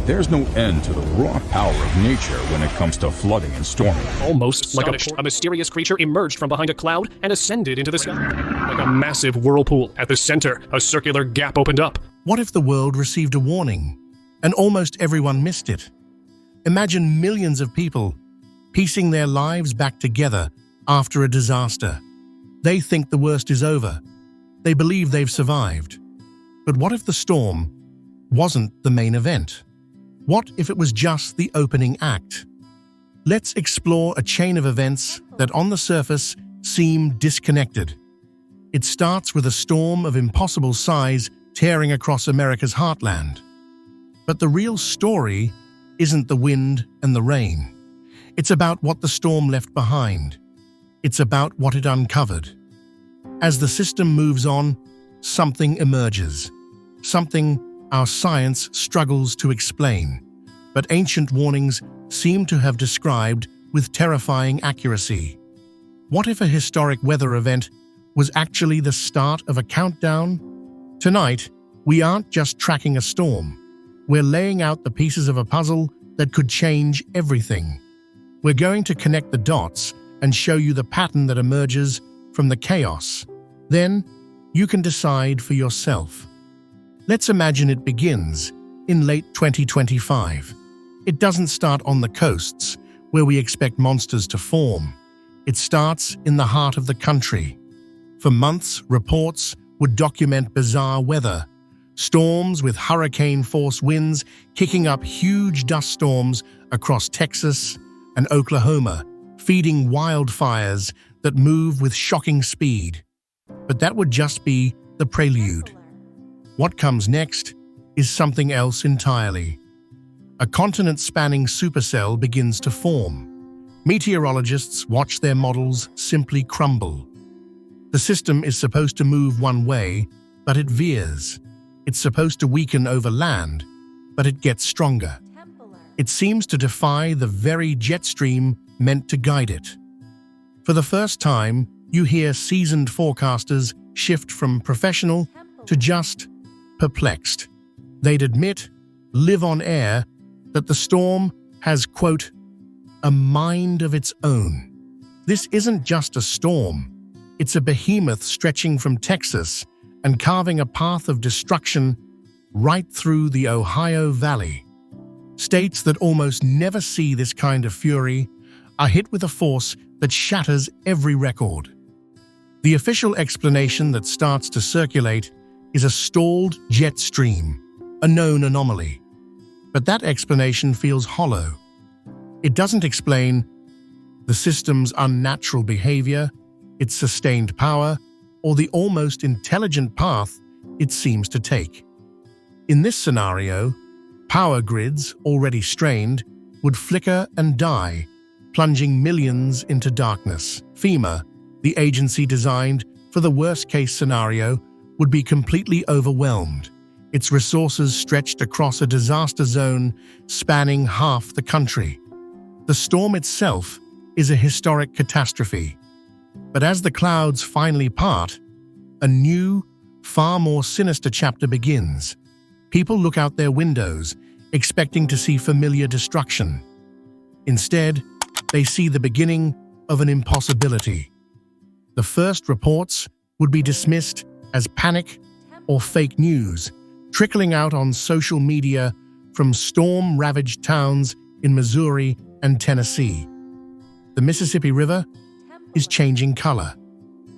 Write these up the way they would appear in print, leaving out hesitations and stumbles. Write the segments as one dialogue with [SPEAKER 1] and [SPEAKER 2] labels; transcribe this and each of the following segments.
[SPEAKER 1] There's no end to the raw power of nature when it comes to flooding and storming.
[SPEAKER 2] Almost like a mysterious creature emerged from behind a cloud and ascended into the sky. Like a massive whirlpool. At the center, a circular gap opened up.
[SPEAKER 3] What if the world received a warning, and almost everyone missed it? Imagine millions of people piecing their lives back together after a disaster. They think the worst is over. They believe they've survived. But what if the storm wasn't the main event? What if it was just the opening act? Let's explore a chain of events that on the surface seem disconnected. It starts with a storm of impossible size tearing across America's heartland. But the real story isn't the wind and the rain. It's about what the storm left behind. It's about what it uncovered. As the system moves on, something emerges. Something our science struggles to explain, but ancient warnings seem to have described with terrifying accuracy. What if a historic weather event was actually the start of a countdown? Tonight, we aren't just tracking a storm. We're laying out the pieces of a puzzle that could change everything. We're going to connect the dots and show you the pattern that emerges from the chaos. Then, you can decide for yourself. Let's imagine it begins in late 2025. It doesn't start on the coasts, where we expect monsters to form. It starts in the heart of the country. For months, reports would document bizarre weather. Storms with hurricane-force winds kicking up huge dust storms across Texas and Oklahoma, feeding wildfires that move with shocking speed. But that would just be the prelude. What comes next is something else entirely. A continent-spanning supercell begins to form. Meteorologists watch their models simply crumble. The system is supposed to move one way, but it veers. It's supposed to weaken over land, but it gets stronger. It seems to defy the very jet stream meant to guide it. For the first time, you hear seasoned forecasters shift from professional to just perplexed. They'd admit, live on air, that the storm has, quote, a mind of its own. This isn't just a storm. It's a behemoth stretching from Texas and carving a path of destruction right through the Ohio Valley. States that almost never see this kind of fury are hit with a force that shatters every record. The official explanation that starts to circulate is a stalled jet stream, a known anomaly. But that explanation feels hollow. It doesn't explain the system's unnatural behavior, its sustained power, or the almost intelligent path it seems to take. In this scenario, power grids, already strained, would flicker and die, plunging millions into darkness. FEMA, the agency designed for the worst-case scenario, would be completely overwhelmed, its resources stretched across a disaster zone spanning half the country. The storm itself is a historic catastrophe. But as the clouds finally part, a new, far more sinister chapter begins. People look out their windows, expecting to see familiar destruction. Instead, they see the beginning of an impossibility. The first reports would be dismissed as panic or fake news, trickling out on social media from storm-ravaged towns in Missouri and Tennessee. The Mississippi River is changing color,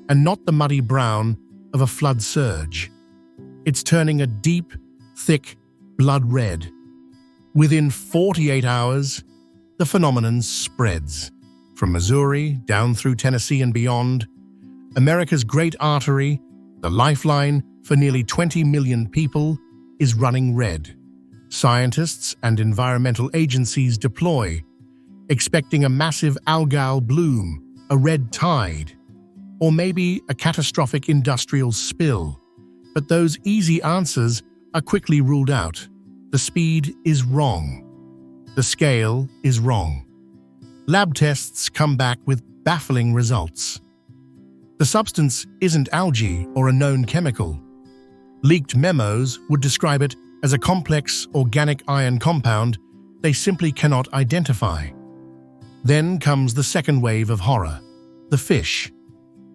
[SPEAKER 3] and not the muddy brown of a flood surge. It's turning a deep, thick blood red. Within 48 hours, the phenomenon spreads. From Missouri down through Tennessee and beyond, America's great artery, the lifeline for nearly 20 million people, is running red. Scientists and environmental agencies deploy, expecting a massive algal bloom, a red tide, or maybe a catastrophic industrial spill. But those easy answers are quickly ruled out. The speed is wrong. The scale is wrong. Lab tests come back with baffling results. The substance isn't algae or a known chemical. Leaked memos would describe it as a complex organic iron compound they simply cannot identify. Then comes the second wave of horror, the fish.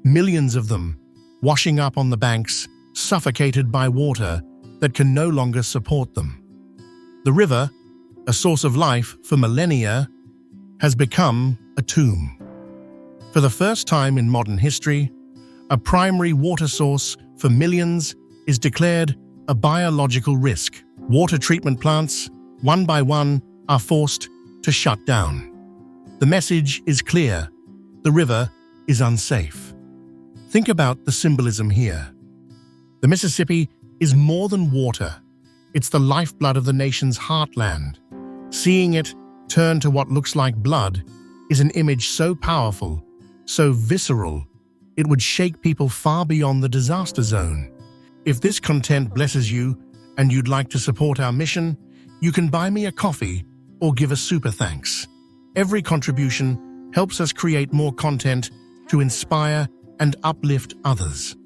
[SPEAKER 3] Millions of them, washing up on the banks, suffocated by water that can no longer support them. The river, a source of life for millennia, has become a tomb. For the first time in modern history, a primary water source for millions is declared a biological risk. Water treatment plants, one by one, are forced to shut down. The message is clear: the river is unsafe. Think about the symbolism here. The Mississippi is more than water. It's the lifeblood of the nation's heartland. Seeing it turn to what looks like blood is an image so powerful, so visceral, it would shake people far beyond the disaster zone. If this content blesses you and you'd like to support our mission, you can buy me a coffee or give a super thanks. Every contribution helps us create more content to inspire and uplift others.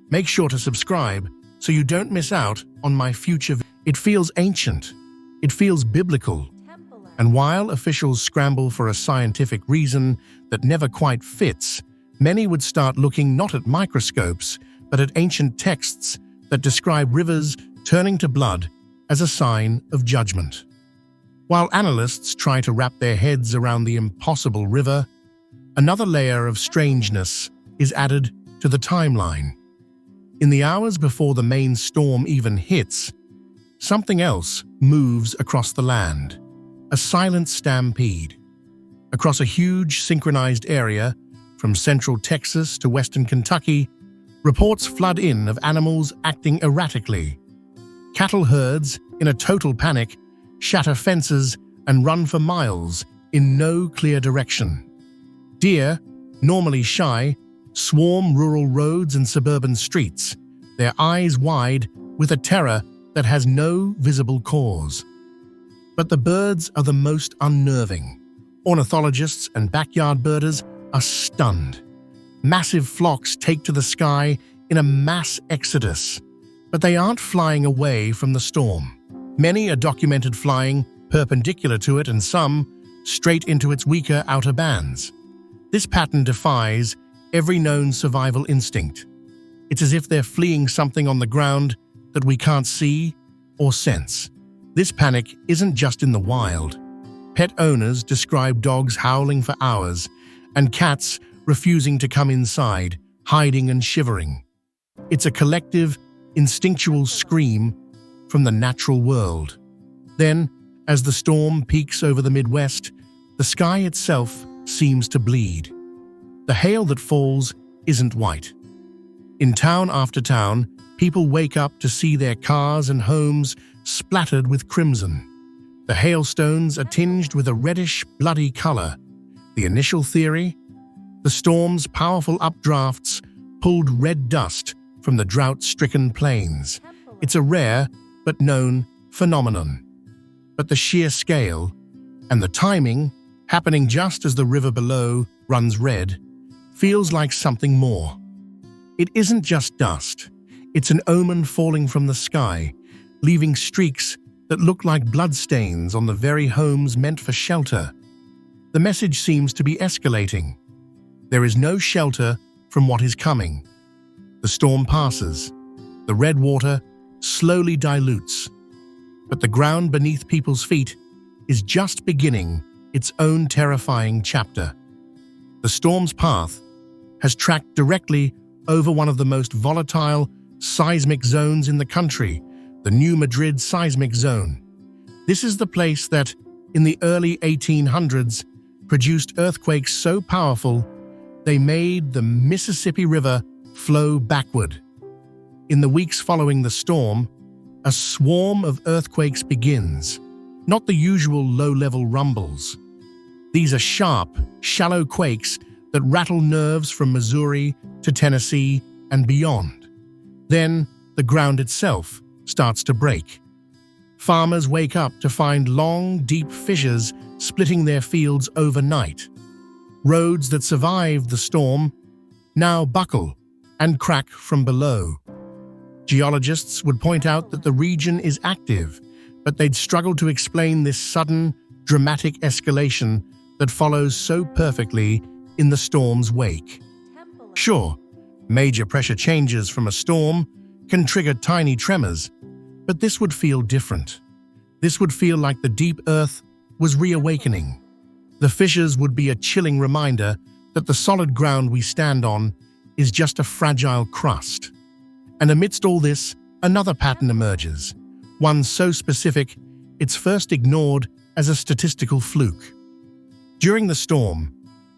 [SPEAKER 3] Make sure to subscribe so you don't miss out on my future. It feels ancient. It feels biblical. And while officials scramble for a scientific reason that never quite fits, many would start looking not at microscopes, but at ancient texts that describe rivers turning to blood as a sign of judgment. While analysts try to wrap their heads around the impossible river, another layer of strangeness is added to the timeline. In the hours before the main storm even hits, something else moves across the land. A silent stampede. Across a huge synchronized area, from central Texas to western Kentucky, reports flood in of animals acting erratically. Cattle herds, in a total panic, shatter fences and run for miles in no clear direction. Deer, normally shy, swarm rural roads and suburban streets, their eyes wide with a terror that has no visible cause. But the birds are the most unnerving. Ornithologists and backyard birders are stunned. Massive flocks take to the sky in a mass exodus, but they aren't flying away from the storm. Many are documented flying perpendicular to it and some straight into its weaker outer bands. This pattern defies every known survival instinct. It's as if they're fleeing something on the ground that we can't see or sense. This panic isn't just in the wild. Pet owners describe dogs howling for hours and cats refusing to come inside, hiding and shivering. It's a collective, instinctual scream from the natural world. Then, as the storm peaks over the Midwest, the sky itself seems to bleed. The hail that falls isn't white. In town after town, people wake up to see their cars and homes splattered with crimson. The hailstones are tinged with a reddish, bloody color. The initial theory? The storm's powerful updrafts pulled red dust from the drought-stricken plains. It's a rare but known phenomenon. But the sheer scale and the timing, happening just as the river below runs red, feels like something more. It isn't just dust. It's an omen falling from the sky, leaving streaks that look like bloodstains on the very homes meant for shelter. The message seems to be escalating. There is no shelter from what is coming. The storm passes. The red water slowly dilutes. But the ground beneath people's feet is just beginning its own terrifying chapter. The storm's path has tracked directly over one of the most volatile seismic zones in the country, the New Madrid seismic zone. This is the place that, in the early 1800s, produced earthquakes so powerful they made the Mississippi River flow backward. In the weeks following the storm, a swarm of earthquakes begins, not the usual low-level rumbles. These are sharp, shallow quakes that rattle nerves from Missouri to Tennessee and beyond. Then, the ground itself starts to break. Farmers wake up to find long, deep fissures splitting their fields overnight. Roads that survived the storm now buckle and crack from below. Geologists would point out that the region is active, but they'd struggle to explain this sudden, dramatic escalation that follows so perfectly in the storm's wake. Sure, major pressure changes from a storm can trigger tiny tremors, but this would feel different. This would feel like the deep earth was reawakening. The fissures would be a chilling reminder that the solid ground we stand on is just a fragile crust. And amidst all this, another pattern emerges, one so specific it's first ignored as a statistical fluke. During the storm,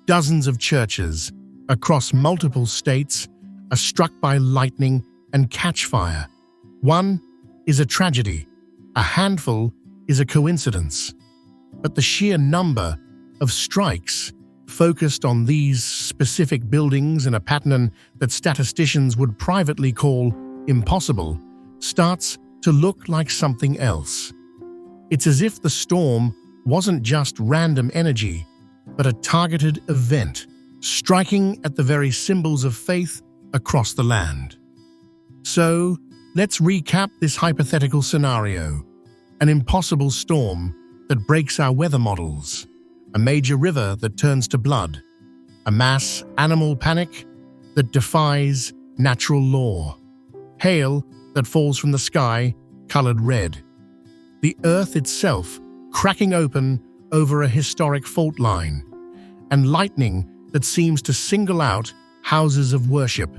[SPEAKER 3] dozens of churches across multiple states are struck by lightning and catch fire. One is a tragedy, a handful is a coincidence. But the sheer number of strikes focused on these specific buildings in a pattern that statisticians would privately call impossible starts to look like something else. It's as if the storm wasn't just random energy, but a targeted event, striking at the very symbols of faith across the land. So, let's recap this hypothetical scenario. An impossible storm that breaks our weather models, a major river that turns to blood, a mass animal panic that defies natural law, hail that falls from the sky colored red, the earth itself cracking open over a historic fault line, and lightning that seems to single out houses of worship.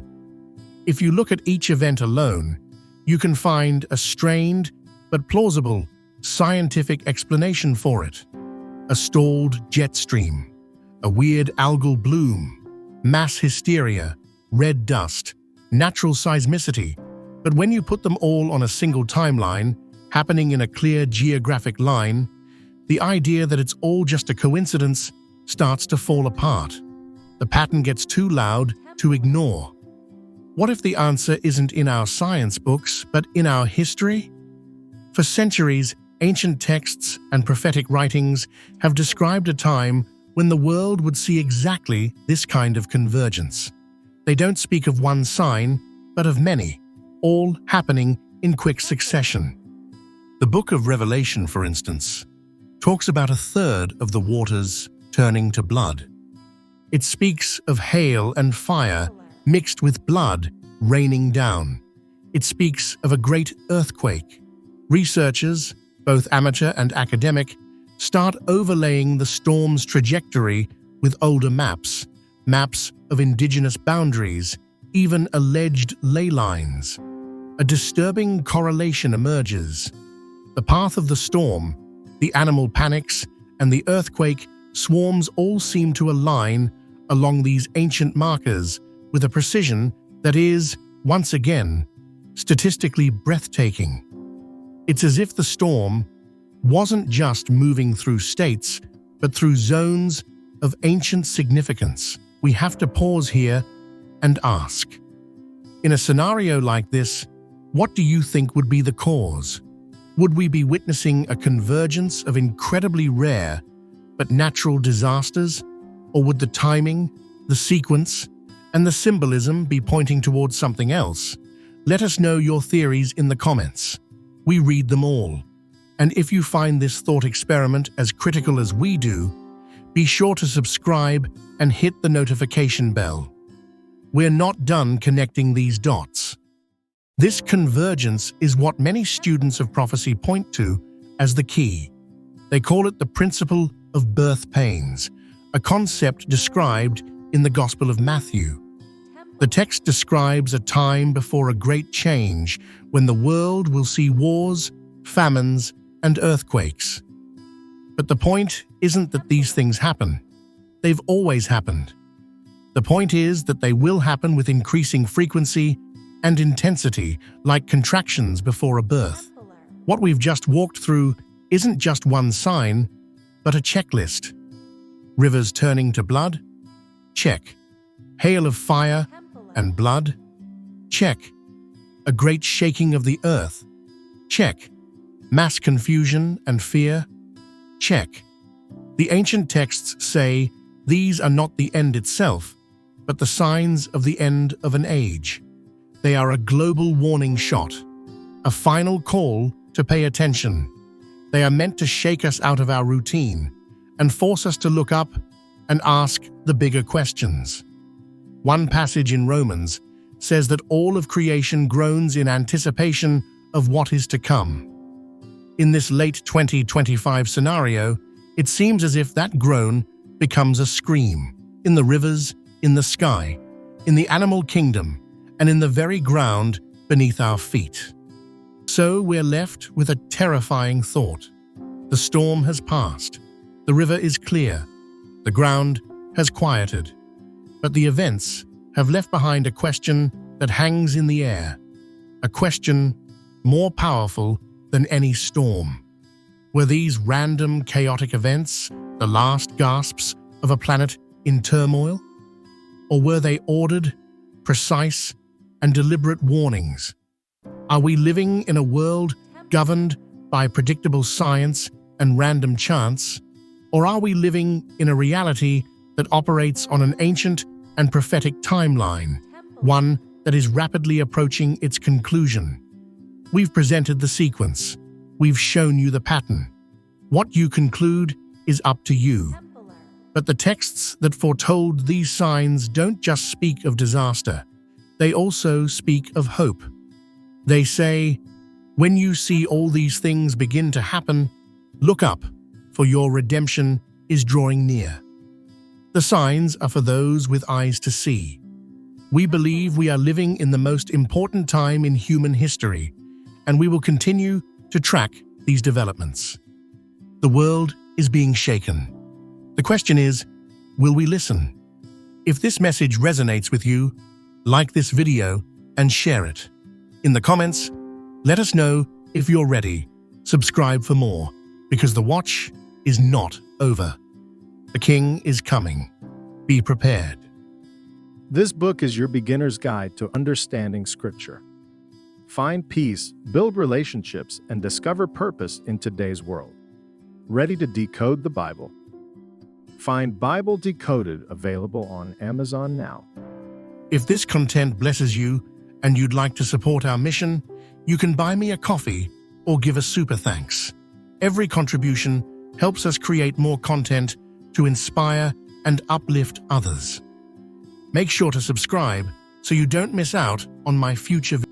[SPEAKER 3] If you look at each event alone, you can find a strained but plausible scientific explanation for it. A stalled jet stream, a weird algal bloom, mass hysteria, red dust, natural seismicity. But when you put them all on a single timeline, happening in a clear geographic line, the idea that it's all just a coincidence starts to fall apart. The pattern gets too loud to ignore. What if the answer isn't in our science books, but in our history? For centuries, ancient texts and prophetic writings have described a time when the world would see exactly this kind of convergence. They don't speak of one sign, but of many, all happening in quick succession. The book of Revelation, for instance, talks about a third of the waters turning to blood. It speaks of hail and fire mixed with blood raining down. It speaks of a great earthquake. Researchers, both amateur and academic, start overlaying the storm's trajectory with older maps of indigenous boundaries, even alleged ley lines. A disturbing correlation emerges. The path of the storm, the animal panics, and the earthquake swarms all seem to align along these ancient markers with a precision that is, once again, statistically breathtaking. It's as if the storm wasn't just moving through states, but through zones of ancient significance. We have to pause here and ask. In a scenario like this, what do you think would be the cause? Would we be witnessing a convergence of incredibly rare but natural disasters? Or would the timing, the sequence, and the symbolism be pointing towards something else? Let us know your theories in the comments. We read them all. And if you find this thought experiment as critical as we do, be sure to subscribe and hit the notification bell. We're not done connecting these dots. This convergence is what many students of prophecy point to as the key. They call it the principle of birth pains, a concept described in the Gospel of Matthew. The text describes a time before a great change when the world will see wars, famines, and earthquakes. But the point isn't that these things happen. They've always happened. The point is that they will happen with increasing frequency and intensity, like contractions before a birth. What we've just walked through isn't just one sign, but a checklist. Rivers turning to blood? Check. Hail of fire and blood? Check. A great shaking of the earth? Check. Mass confusion and fear? Check. The ancient texts say these are not the end itself, but the signs of the end of an age. They are a global warning shot, a final call to pay attention. They are meant to shake us out of our routine and force us to look up and ask the bigger questions. One passage in Romans says that all of creation groans in anticipation of what is to come. In this late 2025 scenario, it seems as if that groan becomes a scream in the rivers, in the sky, in the animal kingdom, and in the very ground beneath our feet. So we're left with a terrifying thought. The storm has passed. The river is clear. The ground has quieted. But the events have left behind a question that hangs in the air, a question more powerful than any storm. Were these random, chaotic events the last gasps of a planet in turmoil? Or were they ordered, precise, and deliberate warnings? Are we living in a world governed by predictable science and random chance? Or are we living in a reality that operates on an ancient and prophetic timeline, one that is rapidly approaching its conclusion? We've presented the sequence. We've shown you the pattern. What you conclude is up to you. But the texts that foretold these signs don't just speak of disaster. They also speak of hope. They say, when you see all these things begin to happen, look up, for your redemption is drawing near. The signs are for those with eyes to see. We believe we are living in the most important time in human history, and we will continue to track these developments. The world is being shaken. The question is, will we listen? If this message resonates with you, like this video and share it. In the comments, let us know if you're ready. Subscribe for more, because the watch is not over. The King is coming. Be prepared.
[SPEAKER 4] This book is your beginner's guide to understanding Scripture. Find peace, build relationships, and discover purpose in today's world. Ready to decode the Bible? Find Bible Decoded available on Amazon now.
[SPEAKER 3] If this content blesses you and you'd like to support our mission, you can buy me a coffee or give a super thanks. Every contribution helps us create more content to inspire and uplift others. Make sure to subscribe so you don't miss out on my future videos.